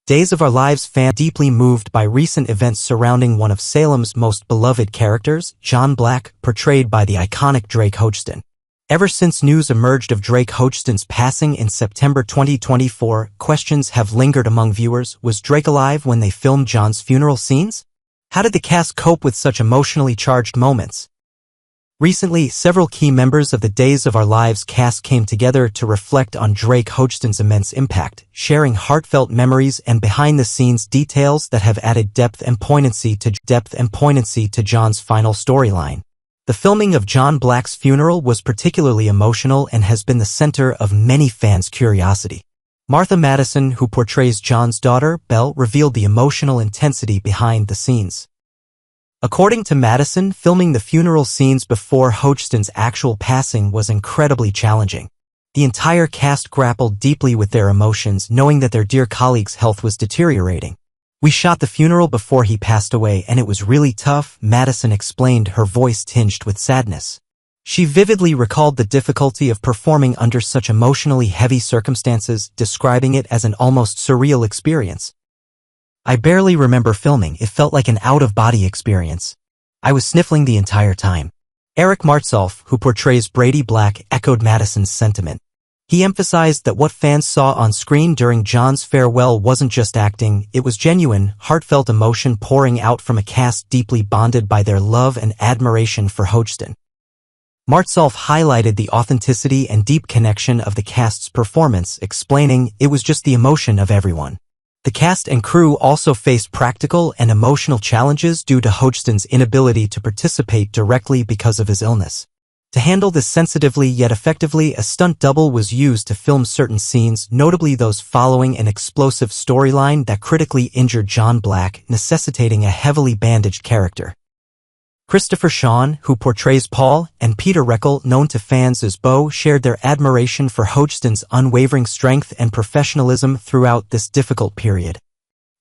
Days of Our Lives fans deeply moved by recent events surrounding one of Salem's most beloved characters, John Black, portrayed by the iconic Drake Hogestyn. Ever since news emerged of Drake Hogestyn's passing in September 2024, questions have lingered among viewers. Was Drake alive when they filmed John's funeral scenes? How did the cast cope with such emotionally charged moments? Recently, several key members of the Days of Our Lives cast came together to reflect on Drake Hogestyn's immense impact, sharing heartfelt memories and behind-the-scenes details that have added depth and poignancy to John's final storyline. The filming of John Black's funeral was particularly emotional and has been the center of many fans' curiosity. Martha Madison, who portrays John's daughter, Belle, revealed the emotional intensity behind the scenes. According to Madison, filming the funeral scenes before Hogestyn's actual passing was incredibly challenging. The entire cast grappled deeply with their emotions, knowing that their dear colleague's health was deteriorating. "We shot the funeral before he passed away, and it was really tough," Madison explained, her voice tinged with sadness. She vividly recalled the difficulty of performing under such emotionally heavy circumstances, describing it as an almost surreal experience. "I barely remember filming. It felt like an out-of-body experience. I was sniffling the entire time." Eric Martsolf, who portrays Brady Black, echoed Madison's sentiment. He emphasized that what fans saw on screen during John's farewell wasn't just acting, it was genuine, heartfelt emotion pouring out from a cast deeply bonded by their love and admiration for Hogestyn. Martsolf highlighted the authenticity and deep connection of the cast's performance, explaining, "It was just the emotion of everyone." The cast and crew also faced practical and emotional challenges due to Hogestyn's inability to participate directly because of his illness. To handle this sensitively yet effectively, a stunt double was used to film certain scenes, notably those following an explosive storyline that critically injured John Black, necessitating a heavily bandaged character. Christopher Sean, who portrays Paul, and Peter Reckell, known to fans as Bo, shared their admiration for Hogestyn's unwavering strength and professionalism throughout this difficult period.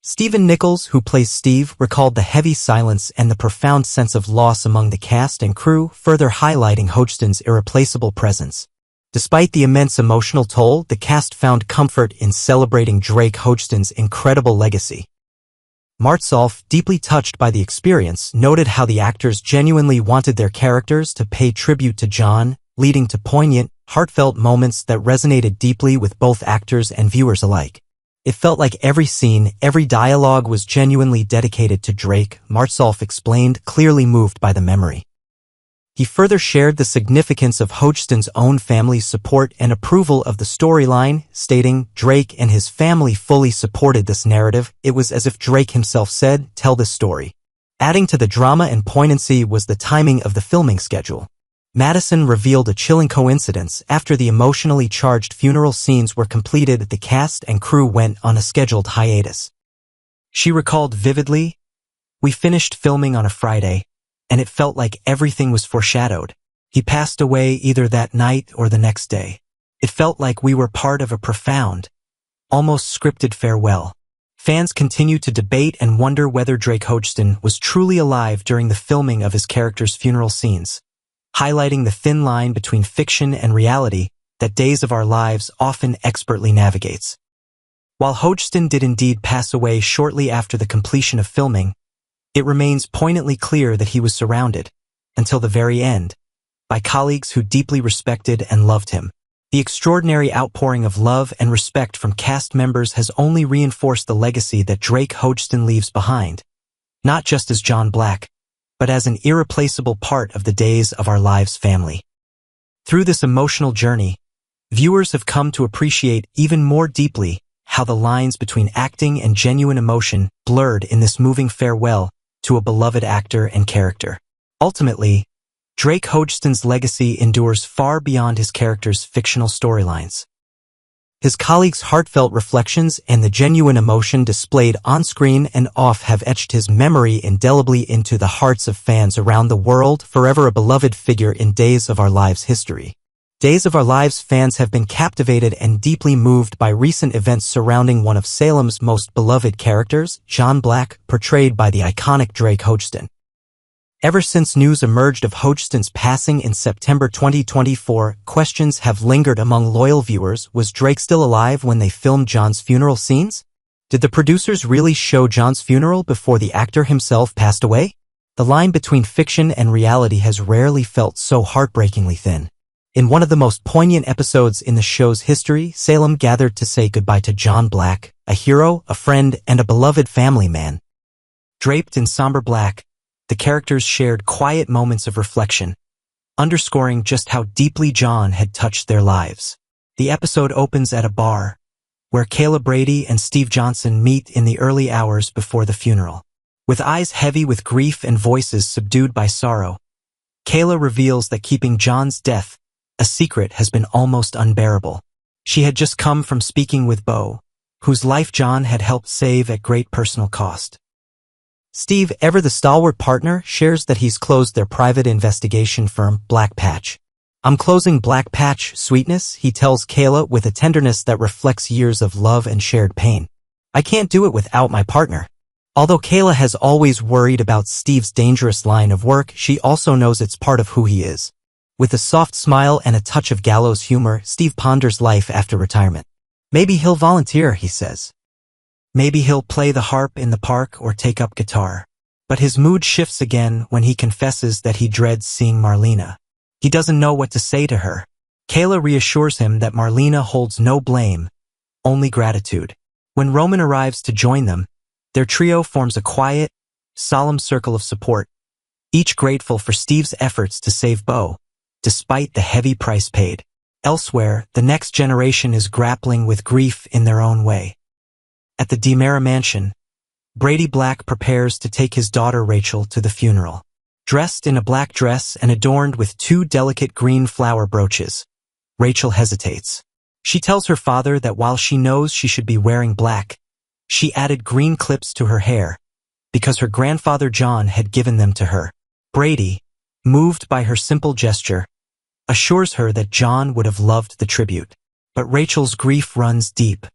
Stephen Nichols, who plays Steve, recalled the heavy silence and the profound sense of loss among the cast and crew, further highlighting Hogestyn's irreplaceable presence. Despite the immense emotional toll, the cast found comfort in celebrating Drake Hogestyn's incredible legacy. Martsolf, deeply touched by the experience, noted how the actors genuinely wanted their characters to pay tribute to John, leading to poignant, heartfelt moments that resonated deeply with both actors and viewers alike. "It felt like every scene, every dialogue was genuinely dedicated to Drake," Martsolf explained, clearly moved by the memory. He further shared the significance of Hogestyn's own family's support and approval of the storyline, stating, "Drake and his family fully supported this narrative. It was as if Drake himself said, 'Tell this story.'" Adding to the drama and poignancy was the timing of the filming schedule. Madison revealed a chilling coincidence. After the emotionally charged funeral scenes were completed, the cast and crew went on a scheduled hiatus. She recalled vividly, "We finished filming on a Friday, and it felt like everything was foreshadowed. He passed away either that night or the next day. It felt like we were part of a profound, almost scripted farewell." Fans continue to debate and wonder whether Drake Hogestyn was truly alive during the filming of his character's funeral scenes, highlighting the thin line between fiction and reality that Days of Our Lives often expertly navigates. While Hogestyn did indeed pass away shortly after the completion of filming, it remains poignantly clear that he was surrounded, until the very end, by colleagues who deeply respected and loved him. The extraordinary outpouring of love and respect from cast members has only reinforced the legacy that Drake Hogestyn leaves behind, not just as John Black, but as an irreplaceable part of the Days of Our Lives family. Through this emotional journey, viewers have come to appreciate even more deeply how the lines between acting and genuine emotion blurred in this moving farewell to a beloved actor and character. Ultimately, Drake Hogestyn's legacy endures far beyond his character's fictional storylines. His colleagues' heartfelt reflections and the genuine emotion displayed on-screen and off have etched his memory indelibly into the hearts of fans around the world, forever a beloved figure in Days of Our Lives history. Days of Our Lives fans have been captivated and deeply moved by recent events surrounding one of Salem's most beloved characters, John Black, portrayed by the iconic Drake Hogestyn. Ever since news emerged of Hogestyn's passing in September 2024, questions have lingered among loyal viewers. Was Drake still alive when they filmed John's funeral scenes? Did the producers really show John's funeral before the actor himself passed away? The line between fiction and reality has rarely felt so heartbreakingly thin. In one of the most poignant episodes in the show's history, Salem gathered to say goodbye to John Black, a hero, a friend, and a beloved family man. Draped in somber black, the characters shared quiet moments of reflection, underscoring just how deeply John had touched their lives. The episode opens at a bar, where Kayla Brady and Steve Johnson meet in the early hours before the funeral. With eyes heavy with grief and voices subdued by sorrow, Kayla reveals that keeping John's death a secret has been almost unbearable. She had just come from speaking with Beau, whose life John had helped save at great personal cost. Steve, ever the stalwart partner, shares that he's closed their private investigation firm, Black Patch. "I'm closing Black Patch, sweetness," he tells Kayla with a tenderness that reflects years of love and shared pain. "I can't do it without my partner." Although Kayla has always worried about Steve's dangerous line of work, she also knows it's part of who he is. With a soft smile and a touch of gallows humor, Steve ponders life after retirement. Maybe he'll volunteer, he says. Maybe he'll play the harp in the park or take up guitar. But his mood shifts again when he confesses that he dreads seeing Marlena. He doesn't know what to say to her. Kayla reassures him that Marlena holds no blame, only gratitude. When Roman arrives to join them, their trio forms a quiet, solemn circle of support, each grateful for Steve's efforts to save Beau, despite the heavy price paid. Elsewhere, the next generation is grappling with grief in their own way. At the DiMera mansion, Brady Black prepares to take his daughter Rachel to the funeral. Dressed in a black dress and adorned with 2 delicate green flower brooches, Rachel hesitates. She tells her father that while she knows she should be wearing black, she added green clips to her hair because her grandfather John had given them to her. Brady, moved by her simple gesture, assures her that John would have loved the tribute. But Rachel's grief runs deep.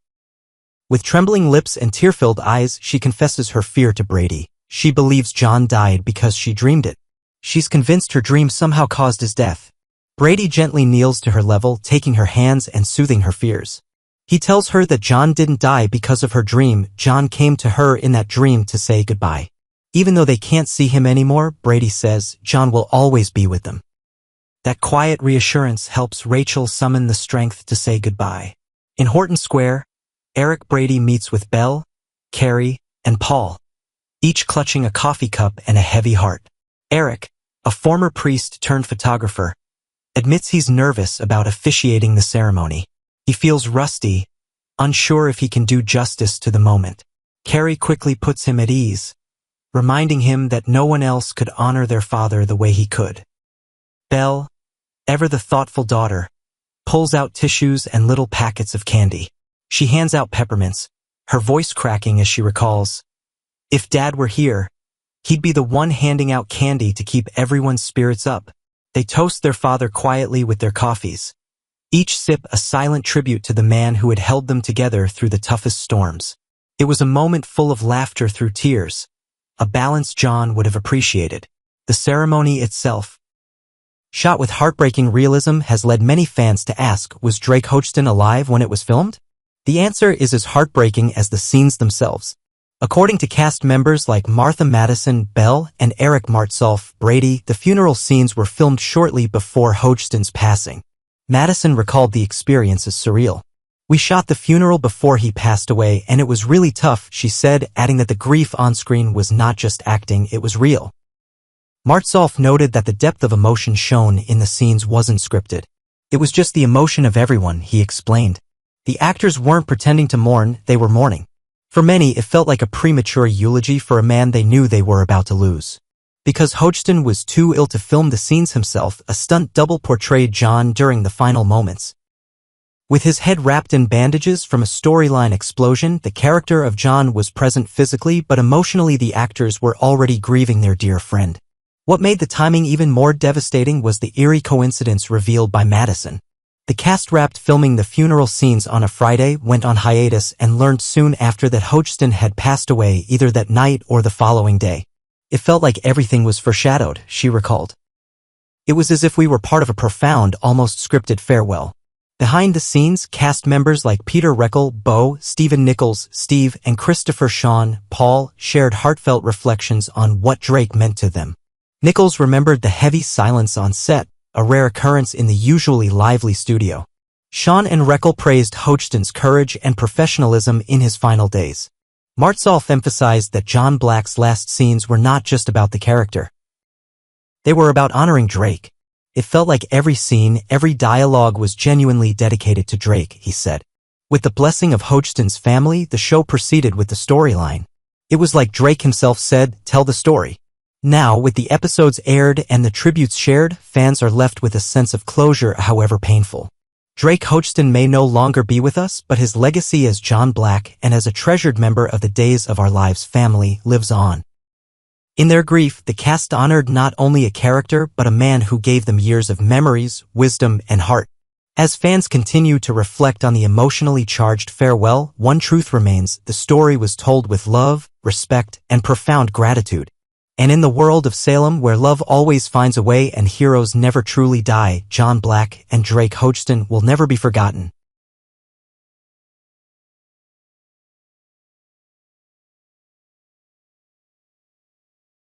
With trembling lips and tear-filled eyes, she confesses her fear to Brady. She believes John died because she dreamed it. She's convinced her dream somehow caused his death. Brady gently kneels to her level, taking her hands and soothing her fears. He tells her that John didn't die because of her dream. John came to her in that dream to say goodbye. Even though they can't see him anymore, Brady says John will always be with them. That quiet reassurance helps Rachel summon the strength to say goodbye. In Horton Square, Eric Brady meets with Belle, Carrie, and Paul, each clutching a coffee cup and a heavy heart. Eric, a former priest turned photographer, admits he's nervous about officiating the ceremony. He feels rusty, unsure if he can do justice to the moment. Carrie quickly puts him at ease, reminding him that no one else could honor their father the way he could. Belle, ever the thoughtful daughter, pulls out tissues and little packets of candy. She hands out peppermints, her voice cracking as she recalls, "If Dad were here, he'd be the one handing out candy to keep everyone's spirits up." They toast their father quietly with their coffees, each sip a silent tribute to the man who had held them together through the toughest storms. It was a moment full of laughter through tears, a balance John would have appreciated. The ceremony itself, shot with heartbreaking realism, has led many fans to ask, was Drake Hogestyn alive when it was filmed? The answer is as heartbreaking as the scenes themselves. According to cast members like Martha Madison, Belle, and Eric Martsolf Brady, the funeral scenes were filmed shortly before Hogestyn's passing. Madison recalled the experience as surreal. "We shot the funeral before he passed away, and it was really tough," she said, adding that the grief on screen was not just acting, it was real. Martsolf noted that the depth of emotion shown in the scenes wasn't scripted. "It was just the emotion of everyone," he explained. "The actors weren't pretending to mourn, they were mourning." For many, it felt like a premature eulogy for a man they knew they were about to lose. Because Hogestyn was too ill to film the scenes himself, a stunt double portrayed John during the final moments. With his head wrapped in bandages from a storyline explosion, the character of John was present physically, but emotionally the actors were already grieving their dear friend. What made the timing even more devastating was the eerie coincidence revealed by Madison. The cast wrapped filming the funeral scenes on a Friday, went on hiatus, and learned soon after that Hogestyn had passed away either that night or the following day. "It felt like everything was foreshadowed," she recalled. "It was as if we were part of a profound, almost scripted farewell." Behind the scenes, cast members like Peter Reckell, Bo, Stephen Nichols, Steve, and Christopher Sean, Paul, shared heartfelt reflections on what Drake meant to them. Nichols remembered the heavy silence on set, a rare occurrence in the usually lively studio. Sean and Reckell praised Hogestyn's courage and professionalism in his final days. Martsolf emphasized that John Black's last scenes were not just about the character. They were about honoring Drake. It felt like every scene, every dialogue was genuinely dedicated to Drake, he said. With the blessing of Hogestyn's family, the show proceeded with the storyline. It was like Drake himself said, "Tell the story." Now, with the episodes aired and the tributes shared, fans are left with a sense of closure, however painful. Drake Hogestyn may no longer be with us, but his legacy as John Black and as a treasured member of the Days of Our Lives family lives on. In their grief, the cast honored not only a character but a man who gave them years of memories, wisdom, and heart. As fans continue to reflect on the emotionally charged farewell, one truth remains: the story was told with love, respect, and profound gratitude. And in the world of Salem, where love always finds a way and heroes never truly die, John Black and Drake Hogestyn will never be forgotten.